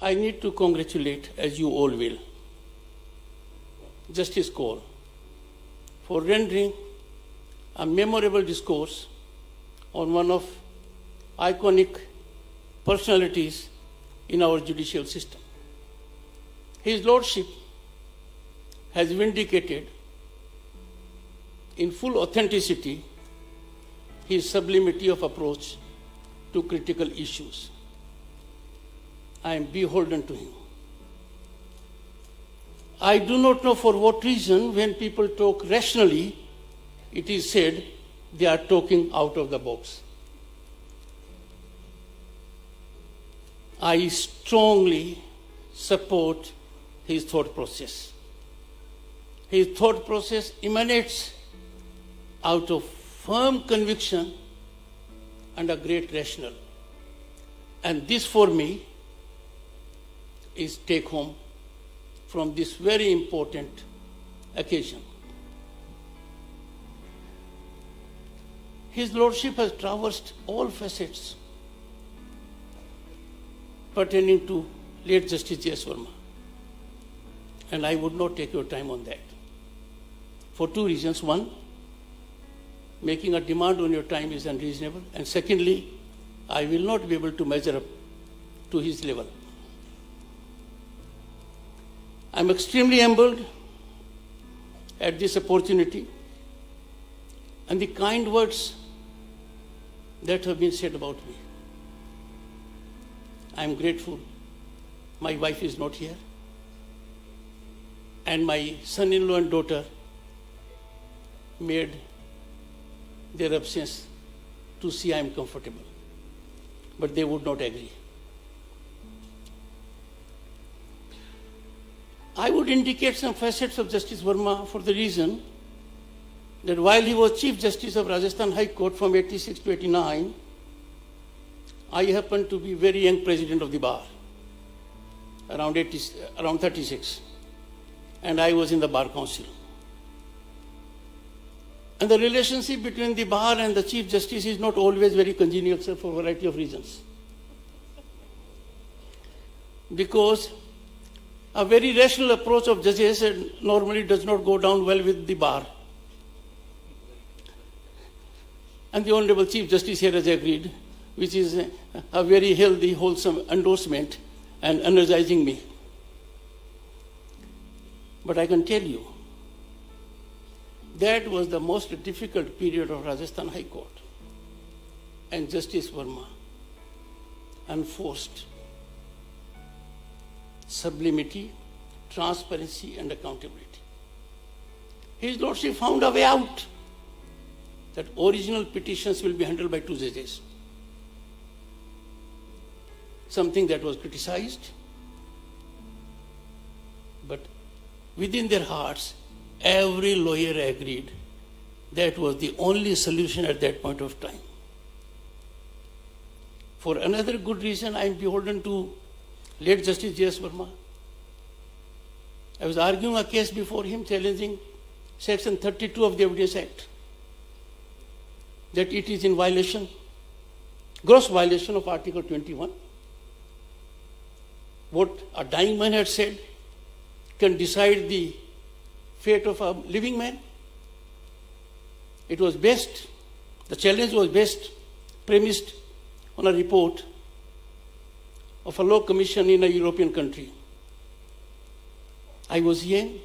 I need to congratulate, as you all will, Justice Kaul for rendering a memorable discourse on one of iconic personalities in our judicial system. His Lordship has vindicated in full authenticity his sublimity of approach to critical issues. I am beholden to him. I do not know for what reason when people talk rationally, it is said they are talking out of the box. I strongly support his thought process. His thought process emanates out of firm conviction and a great rationale. And this for me is take home from this very important occasion. His Lordship has traversed all facets pertaining to late Justice J.S. Verma. And I would not take your time on that. For two reasons. One, making a demand on your time is unreasonable. And secondly, I will not be able to measure up to his level. I'm extremely humbled at this opportunity and the kind words that have been said about me. I'm grateful. My wife is not here. And my son-in-law and daughter made their absence to see I am comfortable. But they would not agree. I would indicate some facets of Justice Verma for the reason that while he was Chief Justice of Rajasthan High Court from 86 to 89, I happened to be very young President of the Bar, around 36, and I was in the Bar Council. And the relationship between the Bar and the Chief Justice is not always very congenial, sir, for a variety of reasons. Because a very rational approach of judges normally does not go down well with the Bar. And the Honorable Chief Justice here has agreed, which is a very healthy, wholesome endorsement and energizing me. But I can tell you, that was the most difficult period of Rajasthan High Court. And Justice Verma enforced sublimity, transparency, and accountability. His Lordship found a way out that original petitions will be handled by two judges. Something that was criticized, but within their hearts, every lawyer agreed that was the only solution at that point of time. For another good reason, I am beholden to late Justice J.S. Verma. I was arguing a case before him challenging Section 32 of the Evidence Act, that it is in violation, gross violation of Article 21. What a dying man had said can decide the fate of a living man. It was based, the challenge was based, premised on a report of a law commission in a European country. I was young.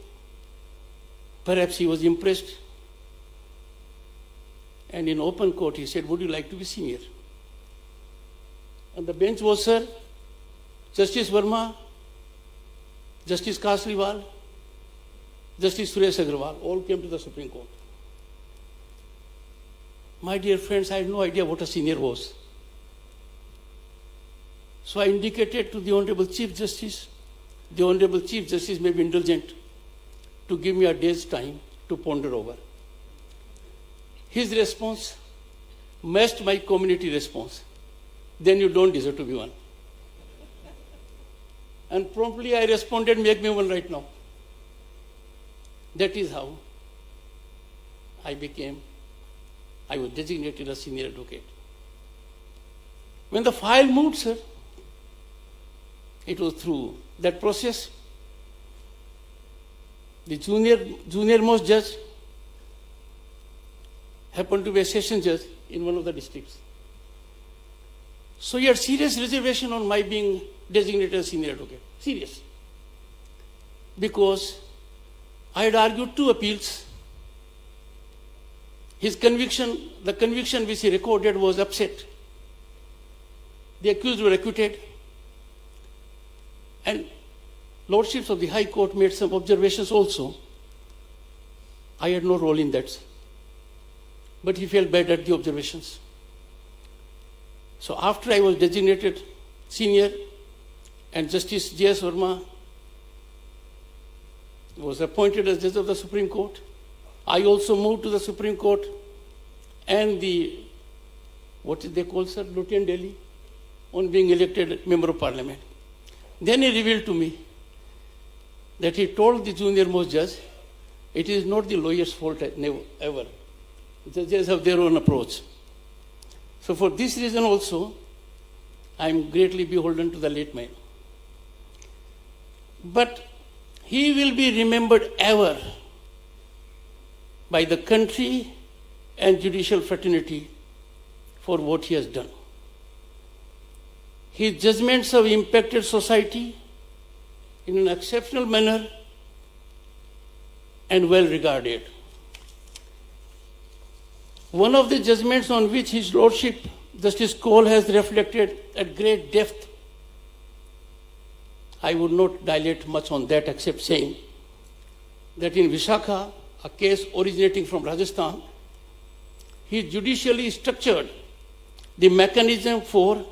Perhaps he was impressed. And in open court he said, would you like to be senior? And the bench was, sir, Justice Verma, Justice Kasliwal, Justice Suresh Agrawal, all came to the Supreme Court. My dear friends, I had no idea what a senior was. So I indicated to the Honorable Chief Justice, the Honorable Chief Justice may be indulgent to give me a day's time to ponder over. His response matched my community response. Then you don't deserve to be one. And promptly I responded, make me one right now. That is how I was designated a senior advocate. When the file moved, sir, it was through that process. The junior most judge happened to be a session judge in one of the districts. So he had serious reservation on my being designated as senior advocate. Serious. Because I had argued 2 appeals. His conviction, the conviction which he recorded was upset. The accused were acquitted. And Lordships of the High Court made some observations also. I had no role in that. But he felt bad at the observations. So after I was designated senior and Justice J.S. Verma was appointed as Judge of the Supreme Court, I also moved to the Supreme Court and the, what is they call, sir, Lieutenant Delhi, on being elected Member of Parliament. Then he revealed to me that he told the junior most judge, it is not the lawyer's fault ever. Judges have their own approach. So for this reason also, I am greatly beholden to the late man. But he will be remembered ever by the country and judicial fraternity for what he has done. His judgments have impacted society in an exceptional manner and well regarded. One of the judgments on which His Lordship Justice Cole has reflected at great depth, I would not dilate much on that except saying that in Visakhapatnam, a case originating from Rajasthan, he judicially structured the mechanism for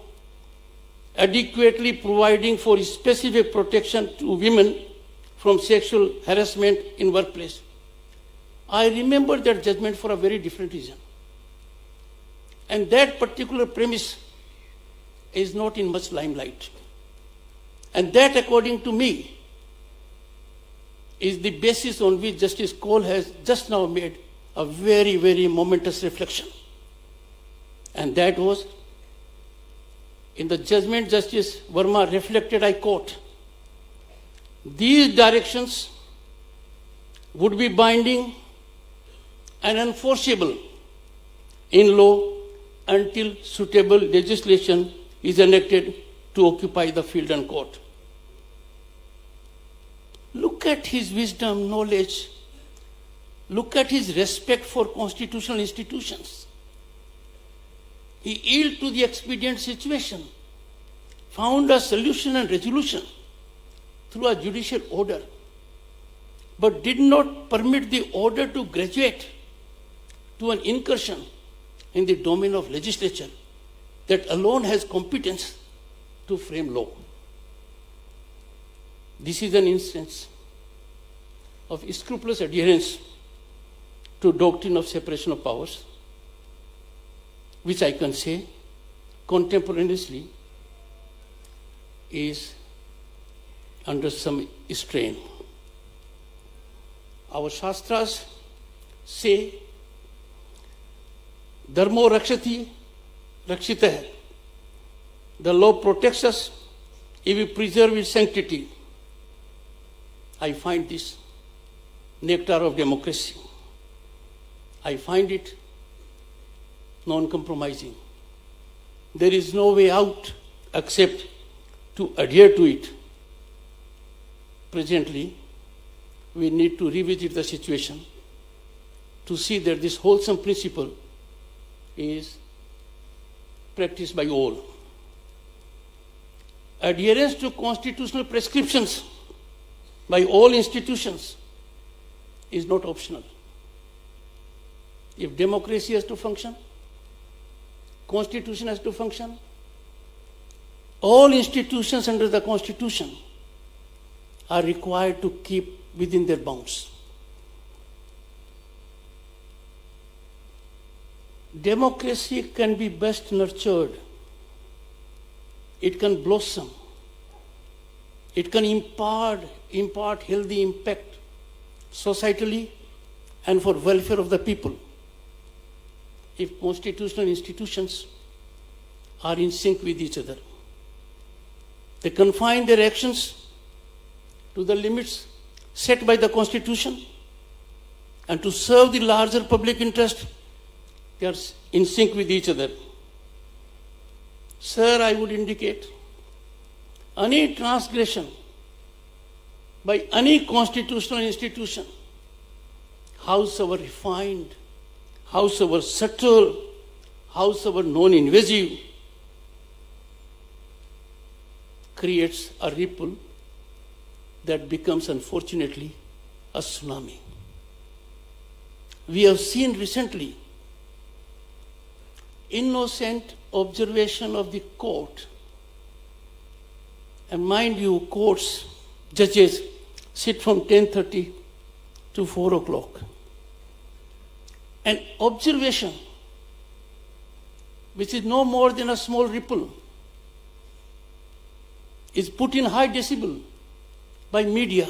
adequately providing for specific protection to women from sexual harassment in workplace. I remember that judgment for a very different reason. And that particular premise is not in much limelight. And that, according to me, is the basis on which Justice Cole has just now made a very, very momentous reflection. And that was, in the judgment Justice Verma reflected, I quote, these directions would be binding and enforceable in law until suitable legislation is enacted to occupy the field and court. Look at his wisdom, knowledge. Look at his respect for constitutional institutions. He yielded to the expedient situation, found a solution and resolution through a judicial order, but did not permit the order to graduate to an incursion in the domain of legislature that alone has competence to frame law. This is an instance of scrupulous adherence to doctrine of separation of powers, which I can say contemporaneously is under some strain. Our Shastras say, Dharmo rakshati rakshitah. The law protects us if we preserve its sanctity. I find this nectar of democracy. I find it non-compromising. There is no way out except to adhere to it. Presently, we need to revisit the situation to see that this wholesome principle is practiced by all. Adherence to constitutional prescriptions by all institutions is not optional. If democracy has to function, Constitution has to function, all institutions under the Constitution are required to keep within their bounds. Democracy can be best nurtured. It can blossom. It can impart healthy impact societally and for welfare of the people if constitutional institutions are in sync with each other. They confine their actions to the limits set by the Constitution, and to serve the larger public interest, they are in sync with each other. Sir, I would indicate any transgression by any constitutional institution, howsoever refined, howsoever subtle, howsoever non-invasive, creates a ripple that becomes, unfortunately, a tsunami. We have seen recently innocent observation of the court. And mind you, courts, judges sit from 10:30 to 4 o'clock. An observation which is no more than a small ripple is put in high decibel by media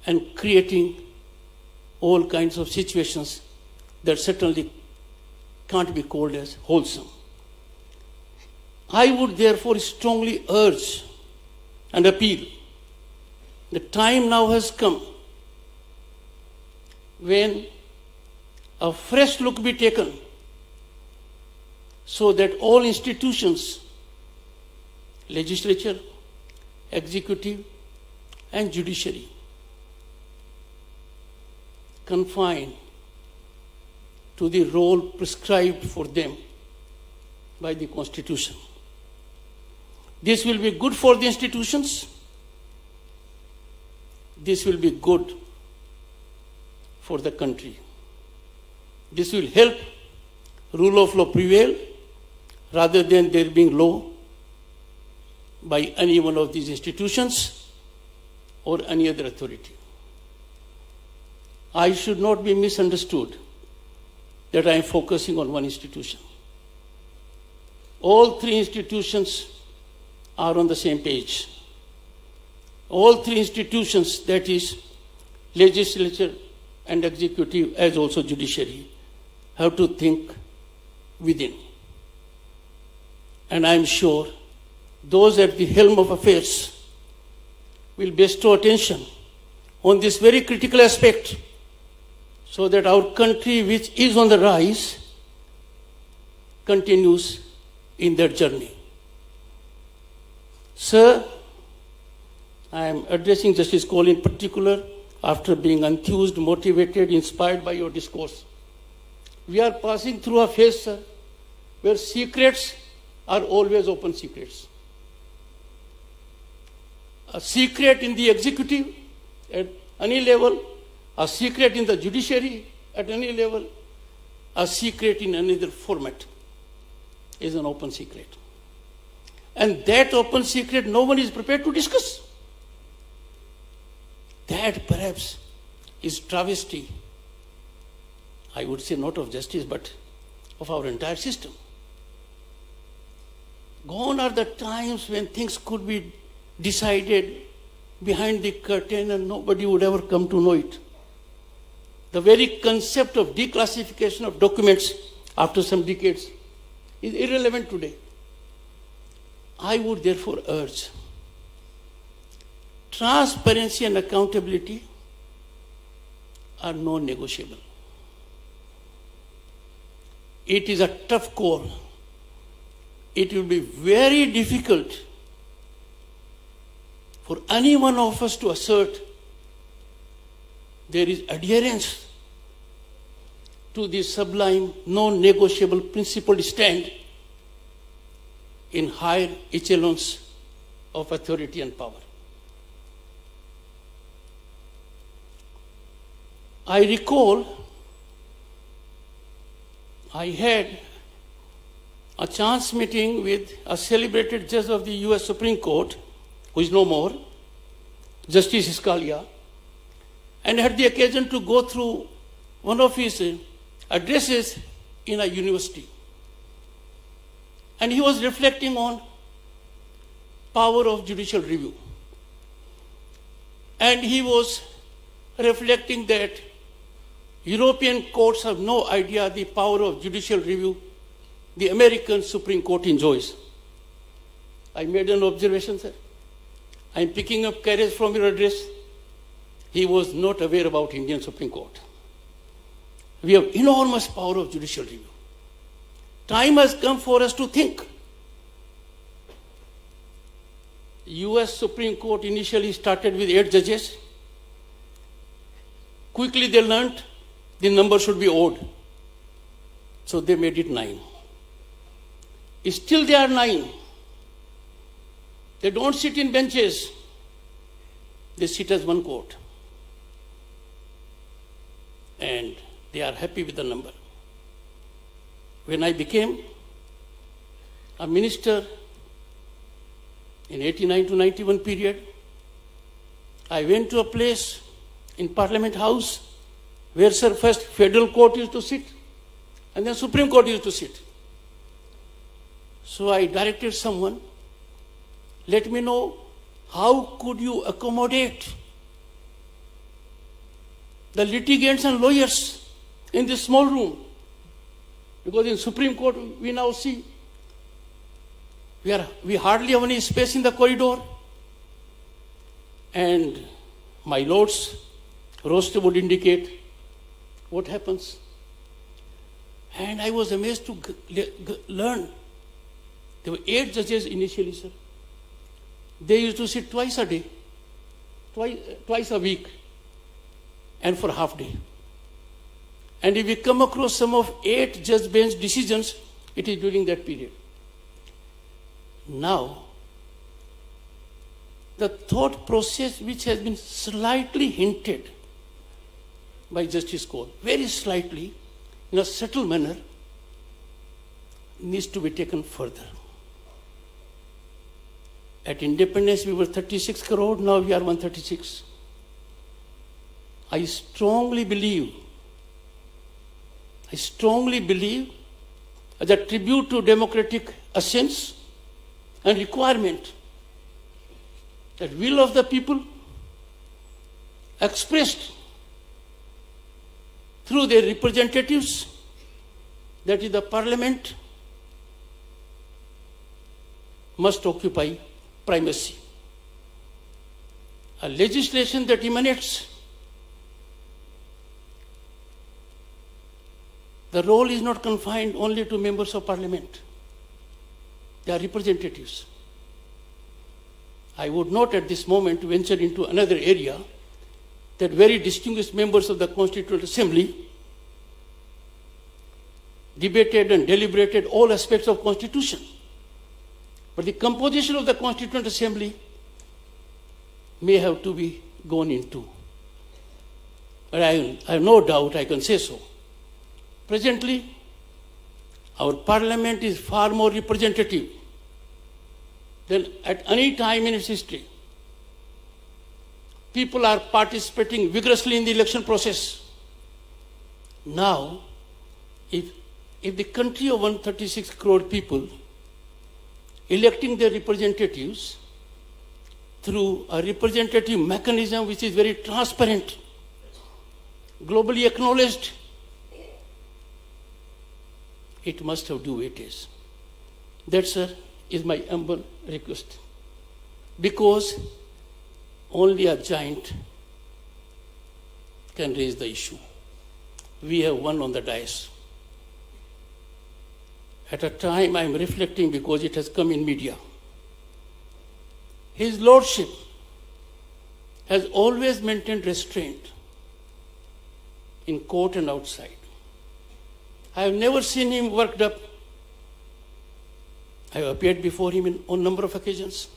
and creating all kinds of situations that certainly can't be called as wholesome. I would therefore strongly urge and appeal. The time now has come when a fresh look be taken so that all institutions, legislature, executive, and judiciary, confine to the role prescribed for them by the Constitution. This will be good for the institutions. This will be good for the country. This will help rule of law prevail rather than there being law by any one of these institutions or any other authority. I should not be misunderstood that I am focusing on one institution. All three institutions are on the same page. All three institutions, that is, legislature and executive as also judiciary, have to think within. And I am sure those at the helm of affairs will bestow attention on this very critical aspect so that our country, which is on the rise, continues in that journey. Sir, I am addressing Justice Cole in particular after being enthused, motivated, inspired by your discourse. We are passing through a phase, sir, where secrets are always open secrets. A secret in the executive at any level, a secret in the judiciary at any level, a secret in another format is an open secret. And that open secret no one is prepared to discuss. That perhaps is travesty, I would say not of justice, but of our entire system. Gone are the times when things could be decided behind the curtain and nobody would ever come to know it. The very concept of declassification of documents after some decades is irrelevant today. I would therefore urge transparency and accountability are non-negotiable. It is a tough call. It will be very difficult for any one of us to assert there is adherence to the sublime, non-negotiable principled stand in higher echelons of authority and power. I recall I had a chance meeting with a celebrated judge of the US Supreme Court, who is no more, Justice Scalia, and had the occasion to go through one of his addresses in a university. And he was reflecting on power of judicial review. And he was reflecting that European courts have no idea the power of judicial review the American Supreme Court enjoys. I made an observation, sir. I am picking up courage from your address. He was not aware about Indian Supreme Court. We have enormous power of judicial review. Time has come for us to think. US Supreme Court initially started with 8 judges. Quickly they learned the number should be odd. So they made it 9. Still they are 9. They don't sit in benches. They sit as one court. And they are happy with the number. When I became a minister in 89 to 91 period, I went to a place in Parliament House where, sir, first Federal Court used to sit and then Supreme Court used to sit. So I directed someone, let me know how could you accommodate the litigants and lawyers in this small room. Because in Supreme Court we now see we hardly have any space in the corridor. And my lord's roster would indicate what happens. And I was amazed to learn. There were 8 judges initially, sir. They used to sit twice a day, twice a week, and for half day. And if we come across some of 8 judge bench decisions, it is during that period. Now, the thought process which has been slightly hinted by Justice Cole, very slightly, in a subtle manner, needs to be taken further. At independence, we were 36 crore, now we are 136. I strongly believe, as a tribute to democratic essence and requirement, that will of the people expressed through their representatives, that is the Parliament, must occupy primacy. A legislation that emanates, the role is not confined only to members of Parliament. They are representatives. I would not at this moment venture into another area that very distinguished members of the Constituent Assembly debated and deliberated all aspects of Constitution. But the composition of the Constituent Assembly may have to be gone into. But I have no doubt I can say so. Presently, our Parliament is far more representative than at any time in its history. People are participating vigorously in the election process. Now, if the country of 136 crore people electing their representatives through a representative mechanism which is very transparent, globally acknowledged, it must have due weightage. That, sir, is my humble request. Because only a giant can raise the issue. We have one on the dais. At a time I am reflecting because it has come in media. His Lordship has always maintained restraint in court and outside. I have never seen him worked up. I have appeared before him on a number of occasions.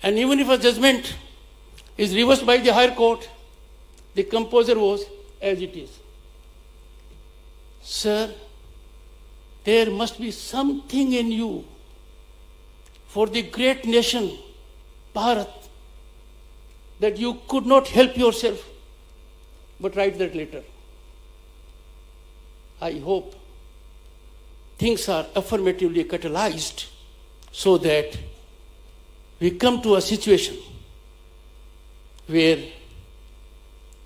And even if a judgment is reversed by the higher court, the composure was as it is. Sir, there must be something in you for the great nation, Bharat, that you could not help yourself but write that letter. I hope things are affirmatively catalyzed so that we come to a situation where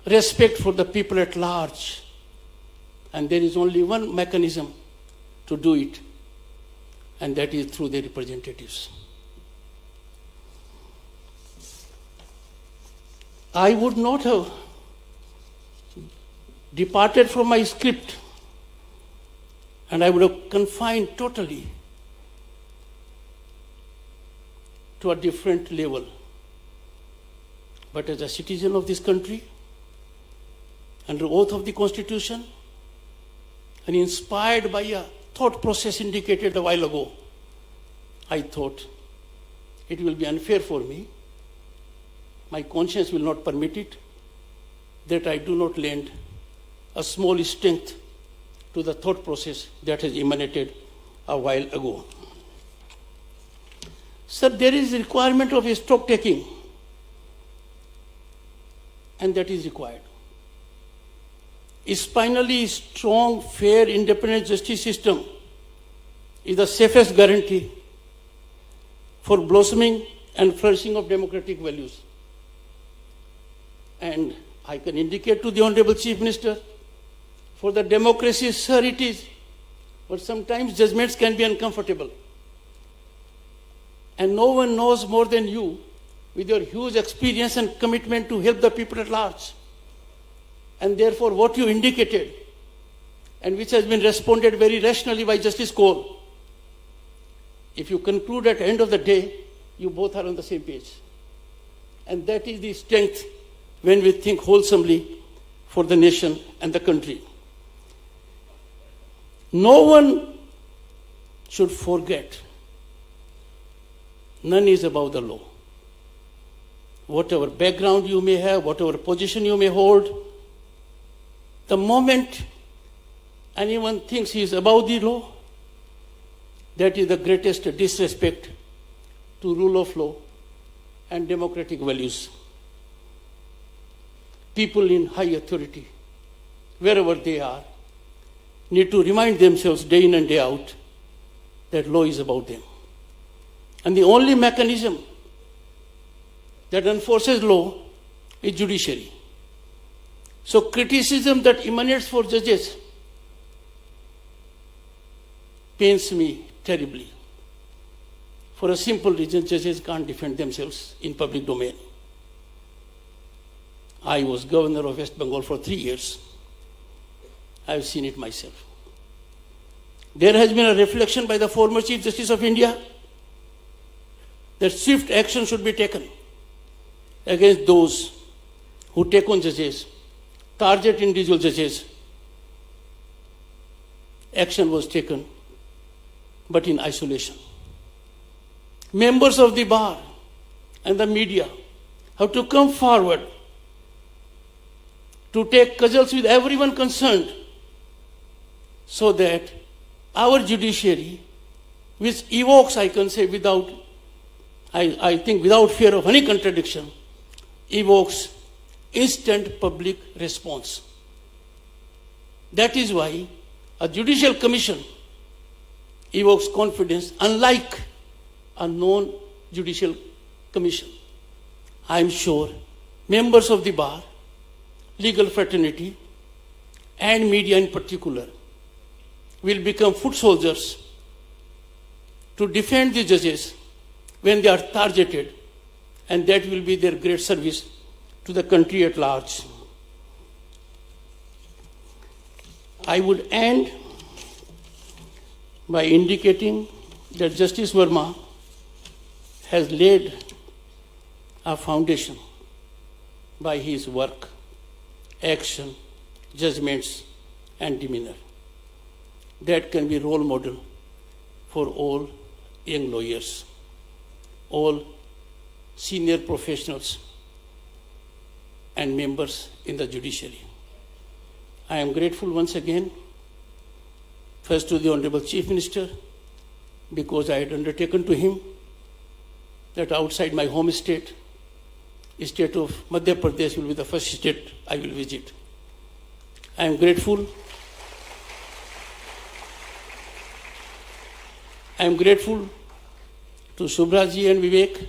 respect for the people at large, and there is only one mechanism to do it, and that is through their representatives. I would not have departed from my script, and I would have confined totally to a different level. But as a citizen of this country, under oath of the Constitution, and inspired by a thought process indicated a while ago, I thought it will be unfair for me, my conscience will not permit it, that I do not lend a small strength to the thought process that has emanated a while ago. Sir, there is a requirement of a stock taking, and that is required. A spinally strong, fair, independent justice system is the safest guarantee for blossoming and flourishing of democratic values. And I can indicate to the Honorable Chief Minister, for the democracy, sir, it is, but sometimes judgments can be uncomfortable. And no one knows more than you, with your huge experience and commitment to help the people at large. And therefore, what you indicated, and which has been responded very rationally by Justice Cole, if you conclude at the end of the day, you both are on the same page. And that is the strength when we think wholesomely for the nation and the country. No one should forget, none is above the law. Whatever background you may have, whatever position you may hold, the moment anyone thinks he is above the law, that is the greatest disrespect to rule of law and democratic values. People in high authority, wherever they are, need to remind themselves day in and day out that law is about them. And the only mechanism that enforces law is judiciary. So criticism that emanates for judges pains me terribly. For a simple reason, judges can't defend themselves in public domain. I was governor of West Bengal for 3 years. I've seen it myself. There has been a reflection by the former Chief Justice of India that swift action should be taken against those who take on judges, target individual judges. Action was taken, but in isolation. Members of the bar and the media have to come forward to take cudgels with everyone concerned, so that our judiciary, which evokes, I can say without, I think without fear of any contradiction, evokes instant public response. That is why a judicial commission evokes confidence, unlike a non-judicial commission. I am sure members of the bar, legal fraternity, and media in particular will become foot soldiers to defend the judges when they are targeted, and that will be their great service to the country at large. I would end by indicating that Justice Verma has laid a foundation by his work, action, judgments, and demeanor that can be role model for all young lawyers, all senior professionals, and members in the judiciary. I am grateful once again, first to the Honorable Chief Minister, because I had undertaken to him that outside my home state, state of Madhya Pradesh will be the first state I will visit. I am grateful. I am grateful to Subhraji and Vivek,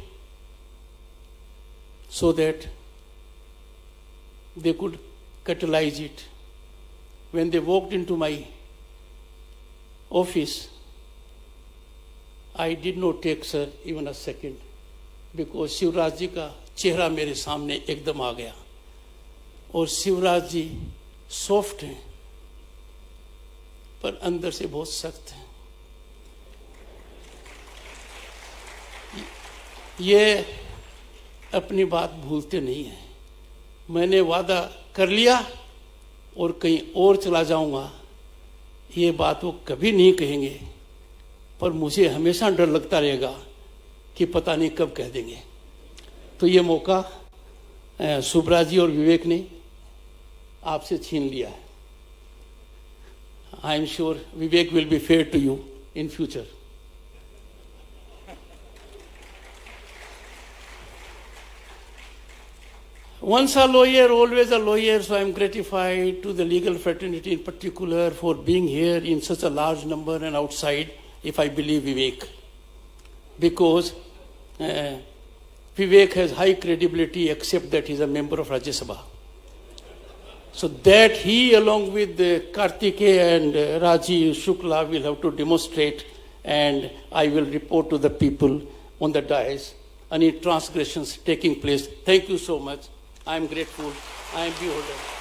so that they could catalyze it. When they walked into my office, I did not take, sir, even a second, because Shivraj ji का चेहरा मेरे सामने एकदम आ गया, और Shivraj ji soft हैं पर अंदर से बहुत सख्त हैं। ये अपनी बात भूलते नहीं हैं। मैंने वादा कर लिया और कहीं और चला जाऊंगा, ये बात वो कभी नहीं कहेंगे, पर मुझे हमेशा डर लगता रहेगा कि पता नहीं कब कह देंगे। तो ये मौका सुब्रा जी और विवेक ने आपसे छीन लिया है। I am sure Vivek will be fair to you in future. Once a lawyer, always a lawyer, so I am gratified to the legal fraternity in particular for being here in such a large number and outside, if I believe Vivek. Because Vivek has high credibility except that he is a member of Rajya Sabha. So that he along with Kartikeya and Rajiv Shukla will have to demonstrate, and I will report to the people on the dais any transgressions taking place. Thank you so much. I am grateful. I am beholden.